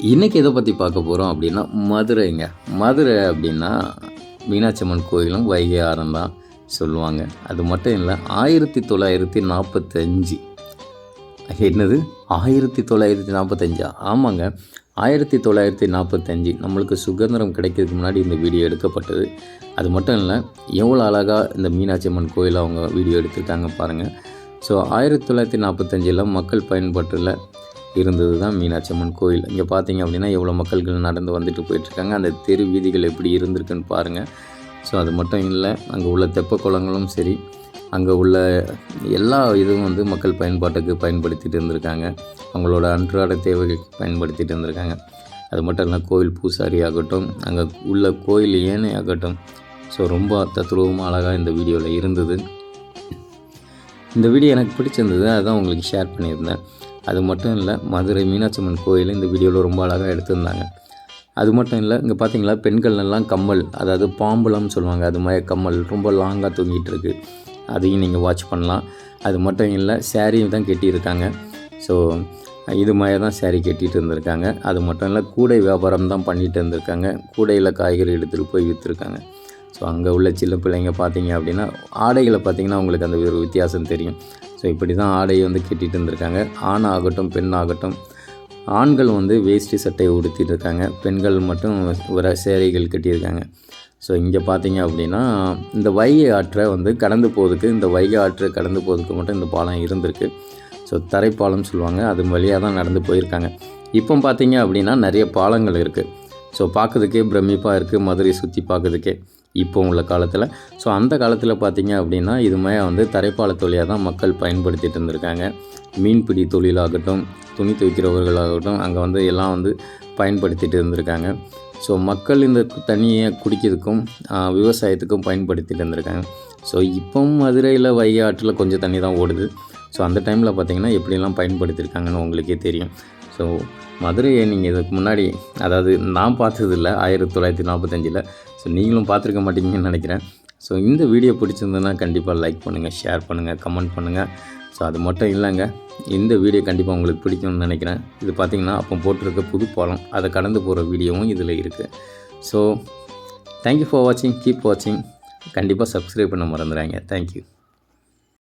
இன்றைக்கி எதை பற்றி பார்க்க போகிறோம் அப்படின்னா மதுரைங்க. மதுரை அப்படின்னா மீனாட்சி அம்மன் கோயிலும் வைகை ஆறும் தான் சொல்லுவாங்க. அது மட்டும் இல்லை, 1945 என்னது 1945? ஆமாங்க, 1945 நம்மளுக்கு சுதந்திரம் கிடைக்கிறதுக்கு முன்னாடி இந்த வீடியோ எடுக்கப்பட்டது. அது மட்டும் இல்லை, எவ்வளோ அழகாக இந்த மீனாட்சி அம்மன் கோயில் அவங்க வீடியோ எடுத்துருக்காங்க பாருங்கள். ஸோ 1945 மக்கள் பயன்பாட்டில் இருந்தது தான் மீனாட்சி அம்மன் கோயில். இங்கே பார்த்தீங்க அப்படின்னா எவ்வளோ மக்கள்கள் நடந்து வந்துட்டு போயிட்டுருக்காங்க. அந்த தெரு வீதிகள் எப்படி இருந்திருக்குன்னு பாருங்கள். ஸோ அது மட்டும் இல்லை, அங்கே உள்ள தெப்ப குளங்களும் சரி, அங்கே உள்ள எல்லா இதுவும் வந்து மக்கள் பயன்பாட்டுக்கு பயன்படுத்திகிட்டு இருந்திருக்காங்க. அவங்களோட அன்றாட தேவைகளுக்கு பயன்படுத்திகிட்டு இருந்திருக்காங்க. அது மட்டும் இல்லை, கோயில் பூசாரி ஆகட்டும், அங்கே உள்ள கோயில் ஏனை ஆகட்டும், ஸோ ரொம்ப தத்ரூபமாக அழகாக இந்த வீடியோவில் இருந்தது. இந்த வீடியோ எனக்கு பிடிச்சிருந்தது, அதுதான் உங்களுக்கு ஷேர் பண்ணியிருந்தேன். அது மட்டும் இல்லை, மதுரை மீனாட்சி அம்மன் கோயில் இந்த வீடியோவில் ரொம்ப அழகாக எடுத்திருந்தாங்க. அது மட்டும் இல்லை, இங்கே பார்த்தீங்களா பெண்கள் எல்லாம் கம்மல், அதாவது பாம்புலம்னு சொல்லுவாங்க, அது மாதிரி கம்மல் ரொம்ப லாங்காக தூங்கிட்டு இருக்கு. அதையும் நீங்கள் வாட்ச் பண்ணலாம். அது மட்டும் இல்லை, சேரீயும் தான் கட்டியிருக்காங்க. ஸோ இது மாதிரி தான் சேரீ கட்டிகிட்டு இருந்திருக்காங்க. அது மட்டும் இல்லை, கூடை வியாபாரம் தான் பண்ணிகிட்டு இருந்திருக்காங்க. கூடையில் காய்கறி எடுத்துகிட்டு போய் விற்றுருக்காங்க. ஸோ அங்கே உள்ள சின்ன பிள்ளைங்க பார்த்தீங்க அப்படின்னா ஆடைகளை பார்த்திங்கன்னா உங்களுக்கு அந்த ஒரு வித்தியாசம் தெரியும். ஸோ இப்படி தான் ஆடையை வந்து கட்டிகிட்டு இருந்திருக்காங்க. ஆண் ஆகட்டும் பெண் ஆகட்டும், ஆண்கள் வந்து வேஷ்டி சட்டையை உடுத்திட்டு இருக்காங்க, பெண்கள் மட்டும் ஒரு சேலைகள் கட்டியிருக்காங்க. ஸோ இங்கே பார்த்தீங்க அப்படின்னா இந்த வைகை ஆற்றை வந்து கடந்து போகிறதுக்கு, இந்த வைகை ஆற்றை கடந்து போகிறதுக்கு மட்டும் இந்த பாலம் இருந்திருக்கு. ஸோ தரைப்பாலம் சொல்லுவாங்க, அது வழியாக தான் நடந்து போயிருக்காங்க. இப்போ பார்த்தீங்க அப்படின்னா நிறைய பாலங்கள் இருக்குது. ஸோ பார்க்குறதுக்கே பிரமிப்பாக இருக்குது, மதுரை சுற்றி பார்க்குறதுக்கே இப்போ உள்ள காலத்தில். ஸோ அந்த காலத்தில் பார்த்திங்க அப்படின்னா இது மாதிரி வந்து தரைப்பால தொழிலாக தான் மக்கள் பயன்படுத்திகிட்டு இருந்திருக்காங்க. மீன்பிடி தொழிலாகட்டும், துணி துவைக்கிறவர்களாகட்டும், அங்கே வந்து எல்லாம் வந்து பயன்படுத்திகிட்டு இருந்திருக்காங்க. ஸோ மக்கள் இந்த தண்ணியை குடிக்கிறதுக்கும் விவசாயத்துக்கும் பயன்படுத்திகிட்டு இருந்திருக்காங்க. ஸோ இப்போவும் மதுரையில் வைகை ஆற்றில் கொஞ்சம் தண்ணி தான் ஓடுது. ஸோ அந்த டைமில் பார்த்திங்கன்னா எப்படிலாம் பயன்படுத்தியிருக்காங்கன்னு உங்களுக்கே தெரியும். ஸோ மதுரையை நீங்கள் இதுக்கு முன்னாடி, அதாவது நான் பார்த்ததில்ல 1945. ஸோ நீங்களும் பார்த்துருக்க மாட்டீங்கன்னு நினைக்கிறேன். ஸோ இந்த வீடியோ பிடிச்சிருந்ததுன்னா கண்டிப்பாக லைக் பண்ணுங்கள், ஷேர் பண்ணுங்கள், கமெண்ட் பண்ணுங்கள். ஸோ அது மட்டும் இல்லைங்க, இந்த வீடியோ கண்டிப்பாக உங்களுக்கு பிடிக்கும்னு நினைக்கிறேன். இது பார்த்திங்கன்னா அப்போ போட்டிருக்க புது பாலம், அதை கடந்து போகிற வீடியோவும் இதில் இருக்குது. ஸோ தேங்க்யூ ஃபார் வாட்சிங், கீப் வாட்சிங். கண்டிப்பாக சப்ஸ்கிரைப் பண்ண மறந்துடாங்க. தேங்க்யூ.